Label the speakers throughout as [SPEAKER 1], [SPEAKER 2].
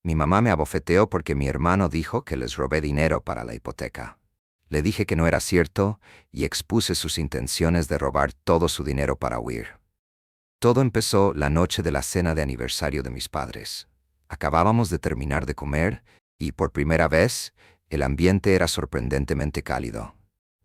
[SPEAKER 1] Mi mamá me abofeteó porque mi hermano dijo que les robé dinero para la hipoteca. Le dije que no era cierto y expuse sus intenciones de robar todo su dinero para huir. Todo empezó la noche de la cena de aniversario de mis padres. Acabábamos de terminar de comer y, por primera vez, el ambiente era sorprendentemente cálido.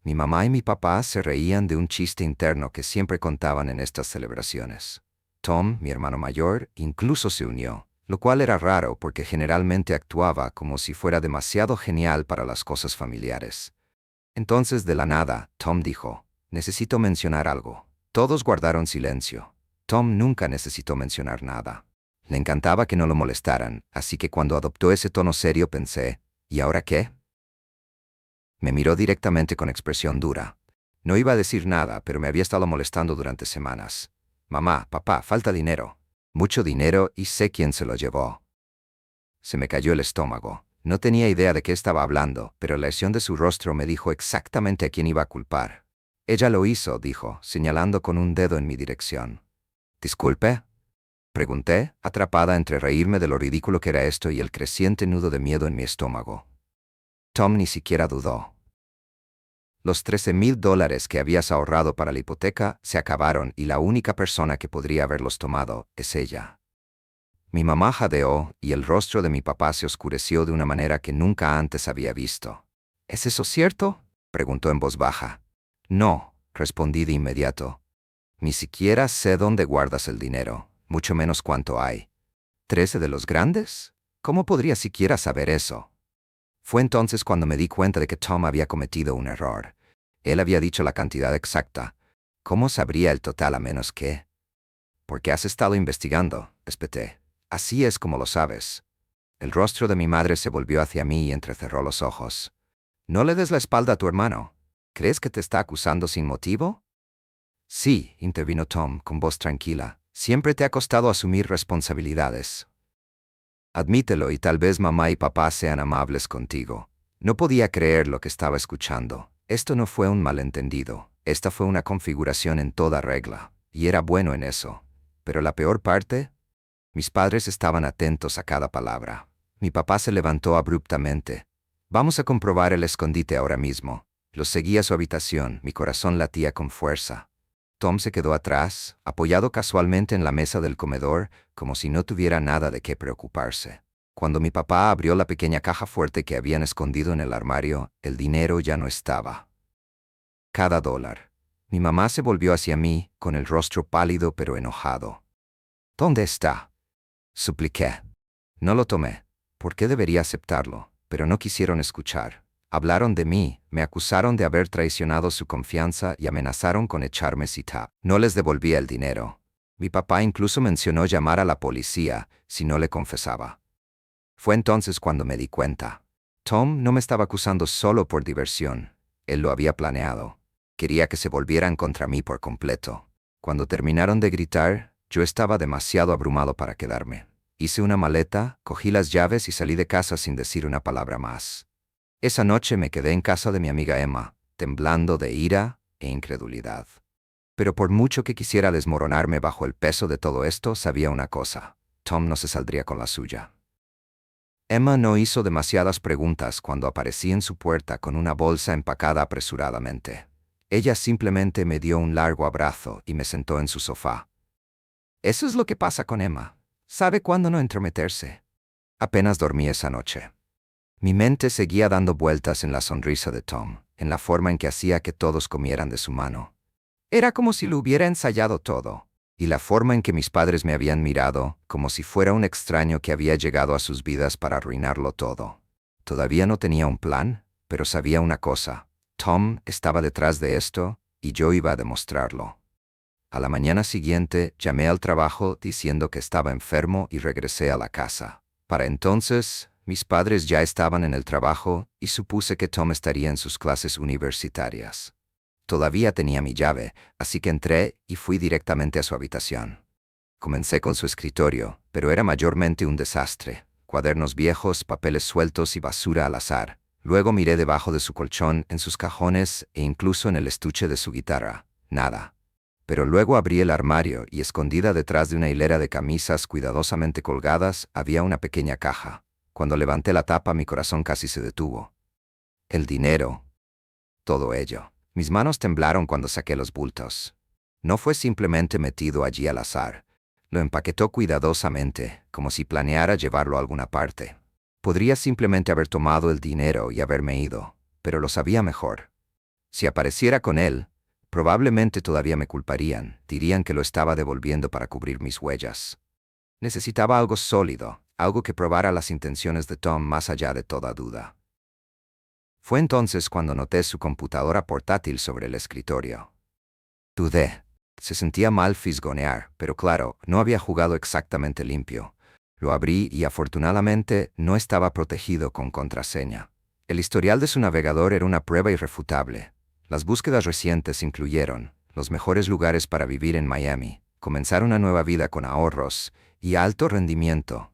[SPEAKER 1] Mi mamá y mi papá se reían de un chiste interno que siempre contaban en estas celebraciones. Tom, mi hermano mayor, incluso se unió, lo cual era raro porque generalmente actuaba como si fuera demasiado genial para las cosas familiares. Entonces, de la nada, Tom dijo, «Necesito mencionar algo». Todos guardaron silencio. Tom nunca necesitó mencionar nada. Le encantaba que no lo molestaran, así que cuando adoptó ese tono serio pensé, ¿y ahora qué? Me miró directamente con expresión dura. No iba a decir nada, pero me había estado molestando durante semanas. «Mamá, papá, falta dinero. Mucho dinero y sé quién se lo llevó». Se me cayó el estómago. No tenía idea de qué estaba hablando, pero la expresión de su rostro me dijo exactamente a quién iba a culpar. «Ella lo hizo», dijo, señalando con un dedo en mi dirección. «¿Disculpe?», pregunté, atrapada entre reírme de lo ridículo que era esto y el creciente nudo de miedo en mi estómago. Tom ni siquiera dudó. Los $13,000 que habías ahorrado para la hipoteca se acabaron y la única persona que podría haberlos tomado es ella. Mi mamá jadeó y el rostro de mi papá se oscureció de una manera que nunca antes había visto. «¿Es eso cierto?», preguntó en voz baja. «No», respondí de inmediato. «Ni siquiera sé dónde guardas el dinero, mucho menos cuánto hay». «¿13 de los grandes? ¿Cómo podría siquiera saber eso?». Fue entonces cuando me di cuenta de que Tom había cometido un error. Él había dicho la cantidad exacta. ¿Cómo sabría el total a menos que? «¿Por qué has estado investigando?», espeté. «Así es como lo sabes». El rostro de mi madre se volvió hacia mí y entrecerró los ojos. «No le des la espalda a tu hermano. ¿Crees que te está acusando sin motivo?». «Sí», intervino Tom con voz tranquila. «Siempre te ha costado asumir responsabilidades. Admítelo y tal vez mamá y papá sean amables contigo». No podía creer lo que estaba escuchando. Esto no fue un malentendido. Esta fue una configuración en toda regla, y era bueno en eso. Pero la peor parte, mis padres estaban atentos a cada palabra. Mi papá se levantó abruptamente. «Vamos a comprobar el escondite ahora mismo». Los seguí a su habitación, mi corazón latía con fuerza. Tom se quedó atrás, apoyado casualmente en la mesa del comedor, como si no tuviera nada de qué preocuparse. Cuando mi papá abrió la pequeña caja fuerte que habían escondido en el armario, el dinero ya no estaba. Cada dólar. Mi mamá se volvió hacia mí, con el rostro pálido pero enojado. «¿Dónde está?», supliqué. «No lo tomé. ¿Por qué debería aceptarlo?». Pero no quisieron escuchar. Hablaron de mí, me acusaron de haber traicionado su confianza y amenazaron con echarme cita. No les devolvía el dinero. Mi papá incluso mencionó llamar a la policía si no le confesaba. Fue entonces cuando me di cuenta. Tom no me estaba acusando solo por diversión. Él lo había planeado. Quería que se volvieran contra mí por completo. Cuando terminaron de gritar, yo estaba demasiado abrumado para quedarme. Hice una maleta, cogí las llaves y salí de casa sin decir una palabra más. Esa noche me quedé en casa de mi amiga Emma, temblando de ira e incredulidad. Pero por mucho que quisiera desmoronarme bajo el peso de todo esto, sabía una cosa: Tom no se saldría con la suya. Emma no hizo demasiadas preguntas cuando aparecí en su puerta con una bolsa empacada apresuradamente. Ella simplemente me dio un largo abrazo y me sentó en su sofá. Eso es lo que pasa con Emma. Sabe cuándo no entrometerse. Apenas dormí esa noche. Mi mente seguía dando vueltas en la sonrisa de Tom, en la forma en que hacía que todos comieran de su mano. Era como si lo hubiera ensayado todo, y la forma en que mis padres me habían mirado, como si fuera un extraño que había llegado a sus vidas para arruinarlo todo. Todavía no tenía un plan, pero sabía una cosa: Tom estaba detrás de esto, y yo iba a demostrarlo. A la mañana siguiente llamé al trabajo diciendo que estaba enfermo y regresé a la casa. Para entonces, mis padres ya estaban en el trabajo y supuse que Tom estaría en sus clases universitarias. Todavía tenía mi llave, así que entré y fui directamente a su habitación. Comencé con su escritorio, pero era mayormente un desastre: cuadernos viejos, papeles sueltos y basura al azar. Luego miré debajo de su colchón, en sus cajones e incluso en el estuche de su guitarra. Nada. Pero luego abrí el armario y, escondida detrás de una hilera de camisas cuidadosamente colgadas, había una pequeña caja. Cuando levanté la tapa, mi corazón casi se detuvo. El dinero. Todo ello. Mis manos temblaron cuando saqué los bultos. No fue simplemente metido allí al azar. Lo empaquetó cuidadosamente, como si planeara llevarlo a alguna parte. Podría simplemente haber tomado el dinero y haberme ido, pero lo sabía mejor. Si apareciera con él, probablemente todavía me culparían, dirían que lo estaba devolviendo para cubrir mis huellas. Necesitaba algo sólido, algo que probara las intenciones de Tom más allá de toda duda. Fue entonces cuando noté su computadora portátil sobre el escritorio. Dudé. Se sentía mal fisgonear, pero claro, no había jugado exactamente limpio. Lo abrí y afortunadamente no estaba protegido con contraseña. El historial de su navegador era una prueba irrefutable. Las búsquedas recientes incluyeron los mejores lugares para vivir en Miami, comenzar una nueva vida con ahorros y alto rendimiento,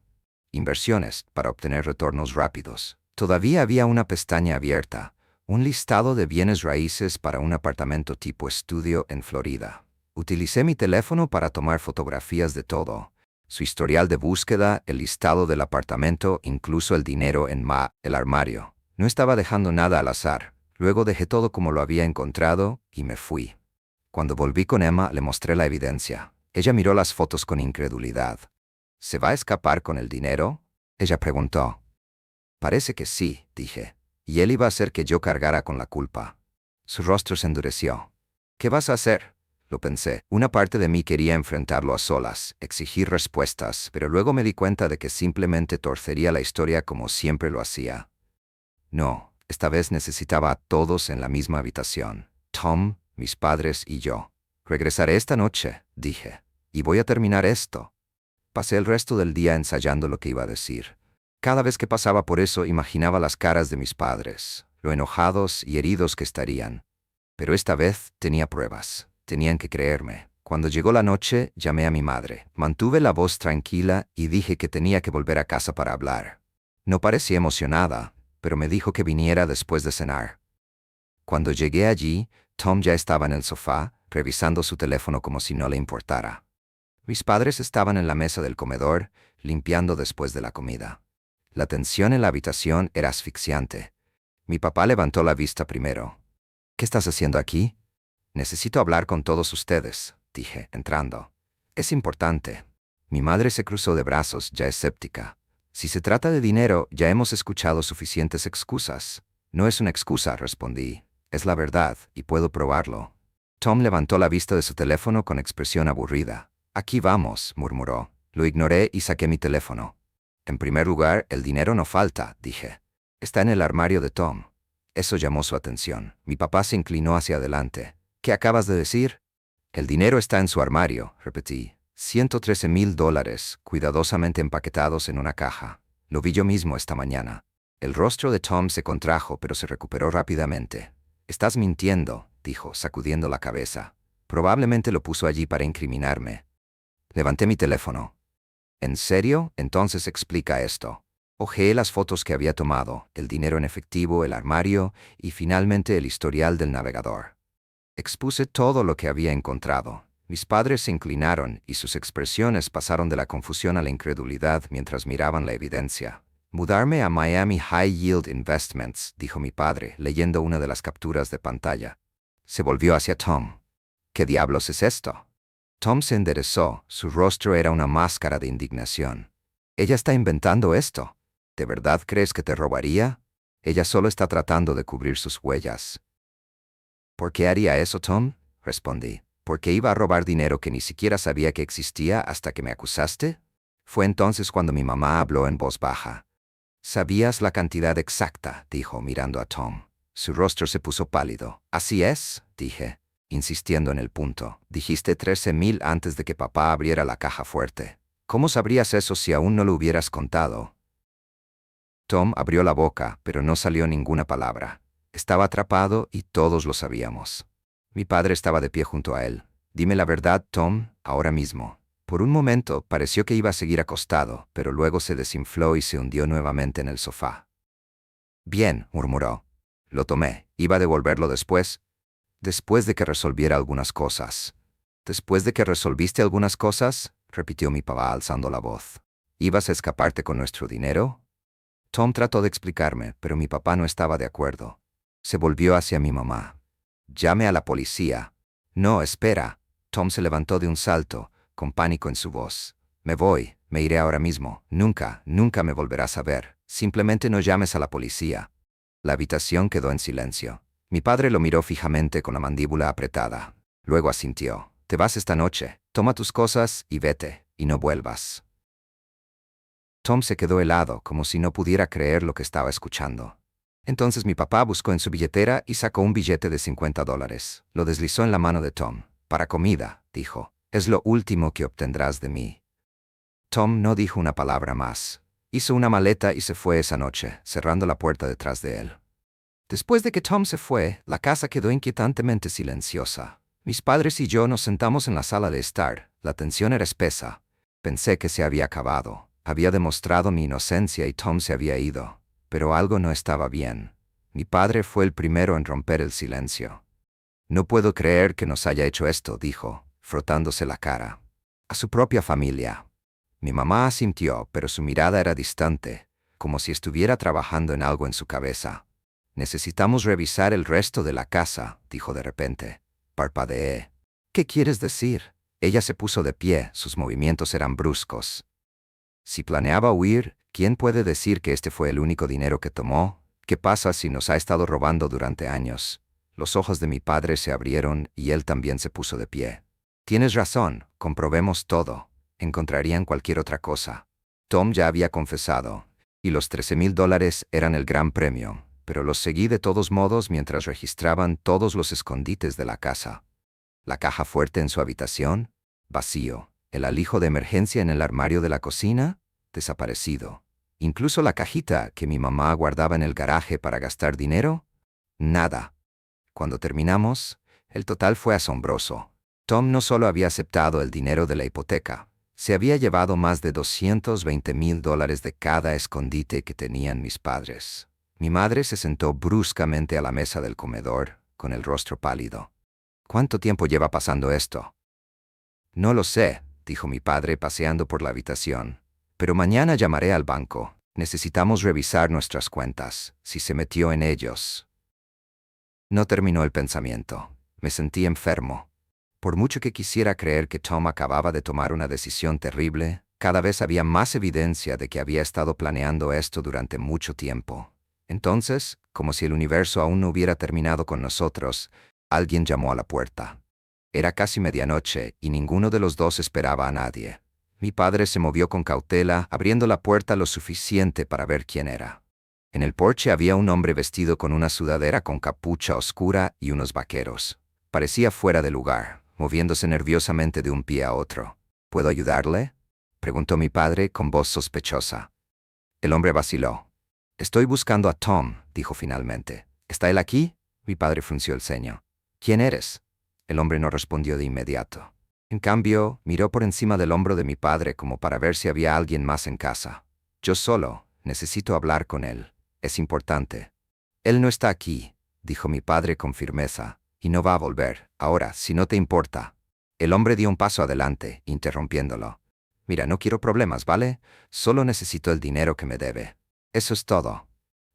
[SPEAKER 1] inversiones para obtener retornos rápidos. Todavía había una pestaña abierta, un listado de bienes raíces para un apartamento tipo estudio en Florida. Utilicé mi teléfono para tomar fotografías de todo. Su historial de búsqueda, el listado del apartamento, incluso el dinero en el armario. No estaba dejando nada al azar. Luego dejé todo como lo había encontrado y me fui. Cuando volví con Emma, le mostré la evidencia. Ella miró las fotos con incredulidad. ¿Se va a escapar con el dinero?, ella preguntó. Parece que sí, dije. Y él iba a hacer que yo cargara con la culpa. Su rostro se endureció. ¿Qué vas a hacer?, lo pensé. Una parte de mí quería enfrentarlo a solas, exigir respuestas, pero luego me di cuenta de que simplemente torcería la historia como siempre lo hacía. No, esta vez necesitaba a todos en la misma habitación. Tom, mis padres y yo. Regresaré esta noche, dije, y voy a terminar esto. Pasé el resto del día ensayando lo que iba a decir. Cada vez que pasaba por eso imaginaba las caras de mis padres, lo enojados y heridos que estarían. Pero esta vez tenía pruebas. Tenían que creerme. Cuando llegó la noche, llamé a mi madre. Mantuve la voz tranquila y dije que tenía que volver a casa para hablar. No parecía emocionada, pero me dijo que viniera después de cenar. Cuando llegué allí, Tom ya estaba en el sofá, revisando su teléfono como si no le importara. Mis padres estaban en la mesa del comedor, limpiando después de la comida. La tensión en la habitación era asfixiante. Mi papá levantó la vista primero. ¿Qué estás haciendo aquí? Necesito hablar con todos ustedes, dije, entrando. Es importante. Mi madre se cruzó de brazos, ya escéptica. Si se trata de dinero, ya hemos escuchado suficientes excusas. No es una excusa, respondí. Es la verdad, y puedo probarlo. Tom levantó la vista de su teléfono con expresión aburrida. Aquí vamos, murmuró. Lo ignoré y saqué mi teléfono. En primer lugar, el dinero no falta, dije. Está en el armario de Tom. Eso llamó su atención. Mi papá se inclinó hacia adelante. ¿Qué acabas de decir? El dinero está en su armario, repetí. $113,000, cuidadosamente empaquetados en una caja. Lo vi yo mismo esta mañana. El rostro de Tom se contrajo, pero se recuperó rápidamente. Estás mintiendo, dijo, sacudiendo la cabeza. Probablemente lo puso allí para incriminarme. Levanté mi teléfono. ¿En serio? Entonces explica esto. Hojeé las fotos que había tomado, el dinero en efectivo, el armario y finalmente el historial del navegador. Expuse todo lo que había encontrado. Mis padres se inclinaron y sus expresiones pasaron de la confusión a la incredulidad mientras miraban la evidencia. Mudarme a Miami High Yield Investments, dijo mi padre, leyendo una de las capturas de pantalla. Se volvió hacia Tom. ¿Qué diablos es esto? Tom se enderezó, su rostro era una máscara de indignación. Ella está inventando esto. ¿De verdad crees que te robaría? Ella solo está tratando de cubrir sus huellas. ¿Por qué haría eso, Tom?, respondí. ¿Por qué iba a robar dinero que ni siquiera sabía que existía hasta que me acusaste? Fue entonces cuando mi mamá habló en voz baja. «Sabías la cantidad exacta», dijo, mirando a Tom. Su rostro se puso pálido. «Así es», dije, insistiendo en el punto. «Dijiste 13,000 antes de que papá abriera la caja fuerte. ¿Cómo sabrías eso si aún no lo hubieras contado?» Tom abrió la boca, pero no salió ninguna palabra. Estaba atrapado y todos lo sabíamos. Mi padre estaba de pie junto a él. «Dime la verdad, Tom, ahora mismo». Por un momento pareció que iba a seguir acostado, pero luego se desinfló y se hundió nuevamente en el sofá. «Bien», murmuró. «Lo tomé. Iba a devolverlo después. Después de que resolviera algunas cosas». «¿Después de que resolviste algunas cosas?», repitió mi papá alzando la voz. «¿Ibas a escaparte con nuestro dinero?». Tom trató de explicarme, pero mi papá no estaba de acuerdo. Se volvió hacia mi mamá. «Llame a la policía». «No, espera». Tom se levantó de un salto, con pánico en su voz. «Me voy, me iré ahora mismo. Nunca, nunca me volverás a ver. Simplemente no llames a la policía». La habitación quedó en silencio. Mi padre lo miró fijamente con la mandíbula apretada. Luego asintió. «Te vas esta noche. Toma tus cosas y vete, y no vuelvas». Tom se quedó helado, como si no pudiera creer lo que estaba escuchando. Entonces mi papá buscó en su billetera y sacó un billete de $50. Lo deslizó en la mano de Tom. «Para comida», dijo. «Es lo último que obtendrás de mí». Tom no dijo una palabra más. Hizo una maleta y se fue esa noche, cerrando la puerta detrás de él. Después de que Tom se fue, la casa quedó inquietantemente silenciosa. Mis padres y yo nos sentamos en la sala de estar. La tensión era espesa. Pensé que se había acabado. Había demostrado mi inocencia y Tom se había ido. Pero algo no estaba bien. Mi padre fue el primero en romper el silencio. «No puedo creer que nos haya hecho esto», dijo, frotándose la cara. «A su propia familia». Mi mamá asintió, pero su mirada era distante, como si estuviera trabajando en algo en su cabeza. «Necesitamos revisar el resto de la casa», dijo de repente. Parpadeé. «¿Qué quieres decir?» Ella se puso de pie, sus movimientos eran bruscos. «Si planeaba huir, ¿quién puede decir que este fue el único dinero que tomó? ¿Qué pasa si nos ha estado robando durante años?» Los ojos de mi padre se abrieron y él también se puso de pie. «Tienes razón, comprobemos todo. Encontrarían cualquier otra cosa». Tom ya había confesado, y los $13,000 eran el gran premio, pero los seguí de todos modos mientras registraban todos los escondites de la casa. La caja fuerte en su habitación, vacío. El alijo de emergencia en el armario de la cocina, desaparecido. Incluso la cajita que mi mamá guardaba en el garaje para gastar dinero, nada. Cuando terminamos, el total fue asombroso. Tom no solo había aceptado el dinero de la hipoteca, se había llevado más de $220,000 de cada escondite que tenían mis padres. Mi madre se sentó bruscamente a la mesa del comedor, con el rostro pálido. «¿Cuánto tiempo lleva pasando esto?» «No lo sé», dijo mi padre paseando por la habitación. «Pero mañana llamaré al banco. Necesitamos revisar nuestras cuentas, si se metió en ellos». No terminó el pensamiento. Me sentí enfermo. Por mucho que quisiera creer que Tom acababa de tomar una decisión terrible, cada vez había más evidencia de que había estado planeando esto durante mucho tiempo. Entonces, como si el universo aún no hubiera terminado con nosotros, alguien llamó a la puerta. Era casi medianoche y ninguno de los dos esperaba a nadie. Mi padre se movió con cautela, abriendo la puerta lo suficiente para ver quién era. En el porche había un hombre vestido con una sudadera con capucha oscura y unos vaqueros. Parecía fuera de lugar, moviéndose nerviosamente de un pie a otro. «¿Puedo ayudarle?», preguntó mi padre con voz sospechosa. El hombre vaciló. «Estoy buscando a Tom», dijo finalmente. «¿Está él aquí?». Mi padre frunció el ceño. «¿Quién eres?». El hombre no respondió de inmediato. En cambio, miró por encima del hombro de mi padre como para ver si había alguien más en casa. «Yo solo. Necesito hablar con él. Es importante». «Él no está aquí», dijo mi padre con firmeza, «y no va a volver. Ahora, si no te importa». El hombre dio un paso adelante, interrumpiéndolo. «Mira, no quiero problemas, ¿vale? Solo necesito el dinero que me debe. Eso es todo».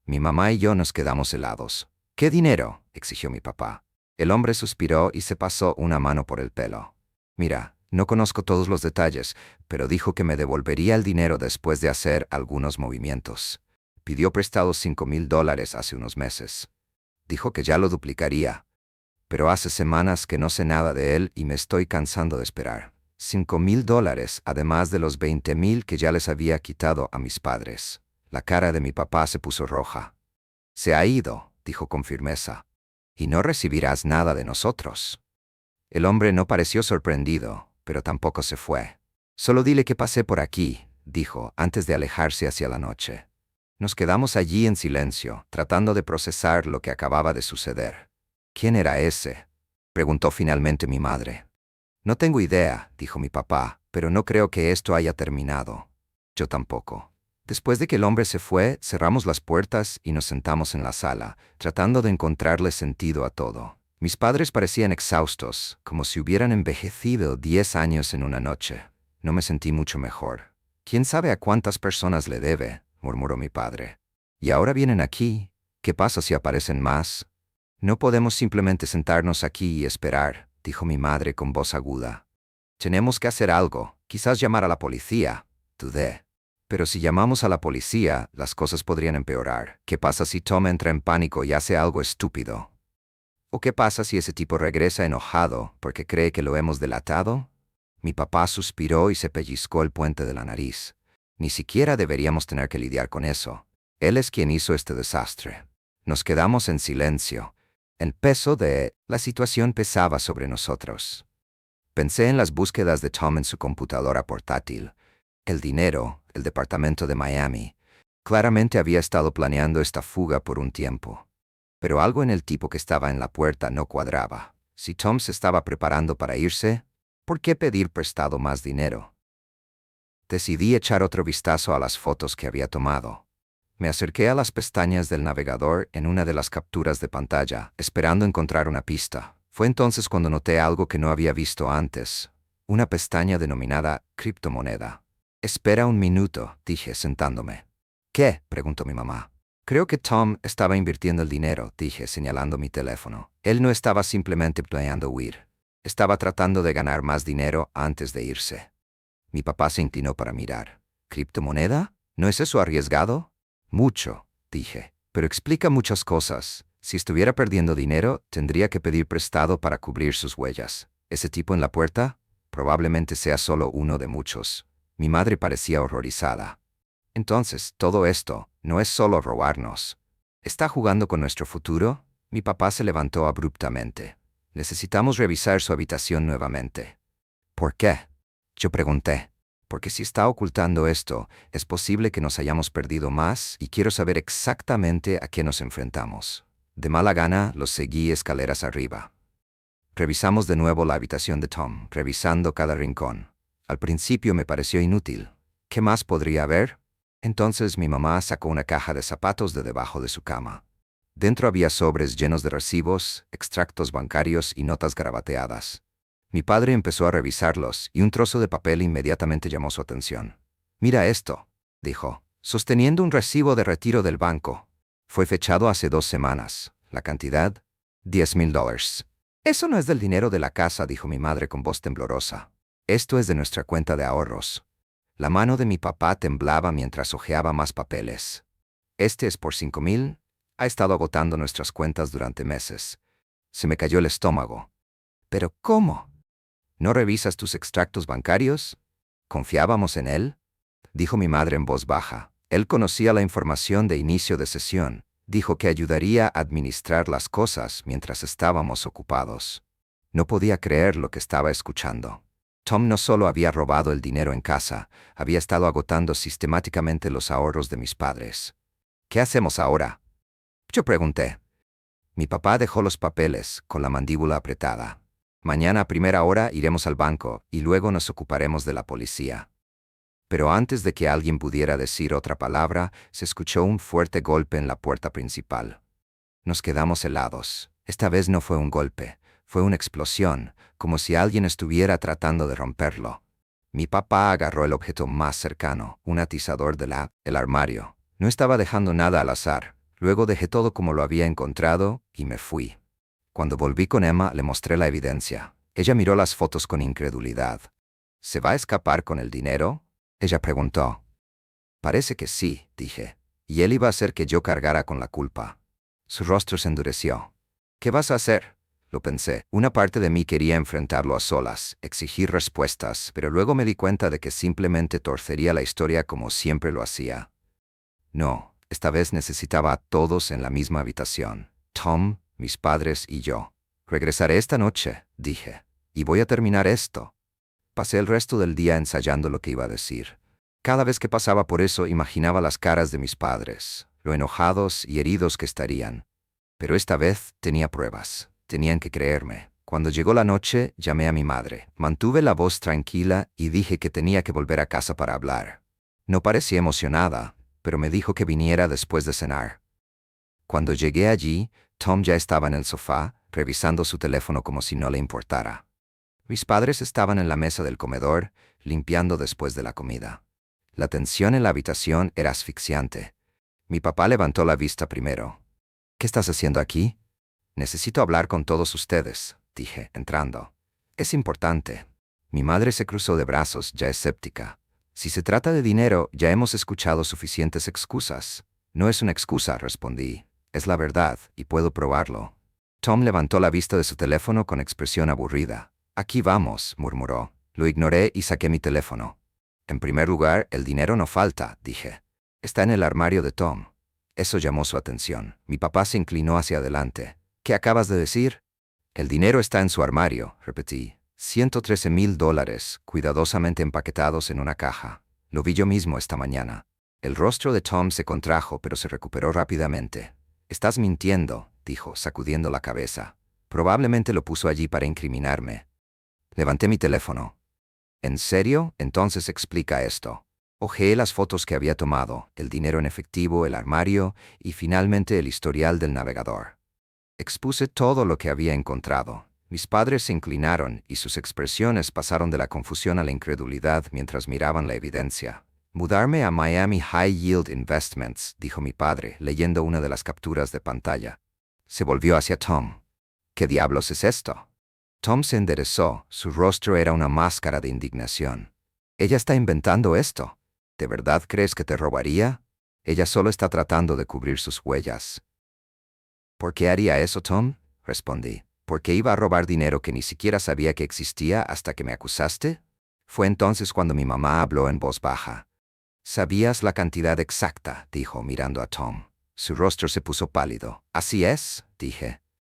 [SPEAKER 1] Mi mamá y yo nos quedamos helados. «¿Qué dinero?», exigió mi papá. El hombre suspiró y se pasó una mano por el pelo. «Mira, no conozco todos los detalles, pero dijo que me devolvería el dinero después de hacer algunos movimientos. Pidió prestados $5,000 hace unos meses. Dijo que ya lo duplicaría. Pero hace semanas que no sé nada de él y me estoy cansando de esperar. $5,000, además de los 20,000 que ya les había quitado a mis padres». La cara de mi papá se puso roja. «Se ha ido», dijo con firmeza. «Y no recibirás nada de nosotros». El hombre no pareció sorprendido, pero tampoco se fue. «Solo dile que pasé por aquí», dijo, antes de alejarse hacia la noche. Nos quedamos allí en silencio, tratando de procesar lo que acababa de suceder. «¿Quién era ese?», preguntó finalmente mi madre. «No tengo idea», dijo mi papá, «pero no creo que esto haya terminado». Yo tampoco. Después de que el hombre se fue, cerramos las puertas y nos sentamos en la sala, tratando de encontrarle sentido a todo. Mis padres parecían exhaustos, como si hubieran envejecido 10 años en una noche. No me sentí mucho mejor. «¿Quién sabe a cuántas personas le debe?», murmuró mi padre. Y ahora vienen aquí. ¿Qué pasa si aparecen más? No podemos simplemente sentarnos aquí y esperar, dijo mi madre con voz aguda. Tenemos que hacer algo, quizás llamar a la policía, dudé. Pero si llamamos a la policía, las cosas podrían empeorar. ¿Qué pasa si Tom entra en pánico y hace algo estúpido? ¿O qué pasa si ese tipo regresa enojado porque cree que lo hemos delatado? Mi papá suspiró y se pellizcó el puente de la nariz. Ni siquiera deberíamos tener que lidiar con eso. Él es quien hizo este desastre. Nos quedamos en silencio. El peso de la situación pesaba sobre nosotros. Pensé en las búsquedas de Tom en su computadora portátil. El dinero, el departamento de Miami. Claramente había estado planeando esta fuga por un tiempo. Pero algo en el tipo que estaba en la puerta no cuadraba. Si Tom se estaba preparando para irse, ¿por qué pedir prestado más dinero? Decidí echar otro vistazo a las fotos que había tomado. Me acerqué a las pestañas del navegador en una de las capturas de pantalla, esperando encontrar una pista. Fue entonces cuando noté algo que no había visto antes, una pestaña denominada criptomoneda. Espera un minuto, dije sentándome. ¿Qué?, preguntó mi mamá. Creo que Tom estaba invirtiendo el dinero, dije señalando mi teléfono. Él no estaba simplemente planeando huir. Estaba tratando de ganar más dinero antes de irse. Mi papá se inclinó para mirar. ¿Criptomoneda? ¿No es eso arriesgado? Mucho, dije, pero explica muchas cosas. Si estuviera perdiendo dinero, tendría que pedir prestado para cubrir sus huellas. ¿Ese tipo en la puerta? Probablemente sea solo uno de muchos. Mi madre parecía horrorizada. Entonces, todo esto no es solo robarnos. ¿Está jugando con nuestro futuro? Mi papá se levantó abruptamente. Necesitamos revisar su habitación nuevamente. ¿Por qué?, yo pregunté. Porque si está ocultando esto, es posible que nos hayamos perdido más y quiero saber exactamente a qué nos enfrentamos. De mala gana, los seguí escaleras arriba. Revisamos de nuevo la habitación de Tom, revisando cada rincón. Al principio me pareció inútil. ¿Qué más podría haber? Entonces mi mamá sacó una caja de zapatos de debajo de su cama. Dentro había sobres llenos de recibos, extractos bancarios y notas garabateadas. Mi padre empezó a revisarlos y un trozo de papel inmediatamente llamó su atención. «Mira esto», dijo, sosteniendo un recibo de retiro del banco. Fue fechado hace 2 semanas. La cantidad, $10,000. «Eso no es del dinero de la casa», dijo mi madre con voz temblorosa. «Esto es de nuestra cuenta de ahorros». La mano de mi papá temblaba mientras hojeaba más papeles. «Este es por 5,000. Ha estado agotando nuestras cuentas durante meses». Se me cayó el estómago. «¿Pero cómo? ¿No revisas tus extractos bancarios? ¿Confiábamos en él?», dijo mi madre en voz baja. Él conocía la información de inicio de sesión. Dijo que ayudaría a administrar las cosas mientras estábamos ocupados. No podía creer lo que estaba escuchando. Tom no solo había robado el dinero en casa, había estado agotando sistemáticamente los ahorros de mis padres. «¿Qué hacemos ahora?», yo pregunté. Mi papá dejó los papeles, con la mandíbula apretada. «Mañana a primera hora iremos al banco y luego nos ocuparemos de la policía». Pero antes de que alguien pudiera decir otra palabra, se escuchó un fuerte golpe en la puerta principal. Nos quedamos helados. Esta vez no fue un golpe, fue una explosión, como si alguien estuviera tratando de romperlo. Mi papá agarró el objeto más cercano, un atizador del armario. No estaba dejando nada al azar. Luego dejé todo como lo había encontrado y me fui. Cuando volví con Emma, le mostré la evidencia. Ella miró las fotos con incredulidad. «¿Se va a escapar con el dinero?», ella preguntó. «Parece que sí», dije. Y él iba a hacer que yo cargara con la culpa. Su rostro se endureció. «¿Qué vas a hacer?», lo pensé. Una parte de mí quería enfrentarlo a solas, exigir respuestas, pero luego me di cuenta de que simplemente torcería la historia como siempre lo hacía. No, esta vez necesitaba a todos en la misma habitación. Tom, mis padres y yo. «Regresaré esta noche», dije, «y voy a terminar esto». Pasé el resto del día ensayando lo que iba a decir. Cada vez que pasaba por eso imaginaba las caras de mis padres, lo enojados y heridos que estarían. Pero esta vez tenía pruebas. Tenían que creerme. Cuando llegó la noche, llamé a mi madre. Mantuve la voz tranquila y dije que tenía que volver a casa para hablar. No parecía emocionada, pero me dijo que viniera después de cenar. Cuando llegué allí, Tom ya estaba en el sofá, revisando su teléfono como si no le importara. Mis padres estaban en la mesa del comedor, limpiando después de la comida. La tensión en la habitación era asfixiante. Mi papá levantó la vista primero. ¿Qué estás haciendo aquí? Necesito hablar con todos ustedes, dije, entrando. Es importante. Mi madre se cruzó de brazos, ya escéptica. Si se trata de dinero, ya hemos escuchado suficientes excusas. No es una excusa, respondí. Es la verdad, y puedo probarlo. Tom levantó la vista de su teléfono con expresión aburrida. Aquí vamos, murmuró. Lo ignoré y saqué mi teléfono. En primer lugar, el dinero no falta, dije. Está en el armario de Tom. Eso llamó su atención. Mi papá se inclinó hacia adelante. ¿Qué acabas de decir? El dinero está en su armario, repetí. $113,000, cuidadosamente empaquetados en una caja. Lo vi yo mismo esta mañana. El rostro de Tom se contrajo, pero se recuperó rápidamente. Estás mintiendo, dijo, sacudiendo la cabeza. Probablemente lo puso allí para incriminarme. Levanté mi teléfono. ¿En serio? Entonces explica esto. Hojeé las fotos que había tomado, el dinero en efectivo, el armario y finalmente el historial del navegador. Expuse todo lo que había encontrado. Mis padres se inclinaron y sus expresiones pasaron de la confusión a la incredulidad mientras miraban la evidencia. Mudarme a Miami High Yield Investments, dijo mi padre, leyendo una de las capturas de pantalla. Se volvió hacia Tom. ¿Qué diablos es esto? Tom se enderezó, su rostro era una máscara de indignación. Ella está inventando esto. ¿De verdad crees que te robaría? Ella solo está tratando de cubrir sus huellas. ¿Por qué haría eso, Tom? Respondí. ¿Por qué iba a robar dinero que ni siquiera sabía que existía hasta que me acusaste? Fue entonces cuando mi mamá habló en voz baja. Sabías la cantidad exacta, dijo mirando a Tom. Su rostro se puso pálido. Así es, dije.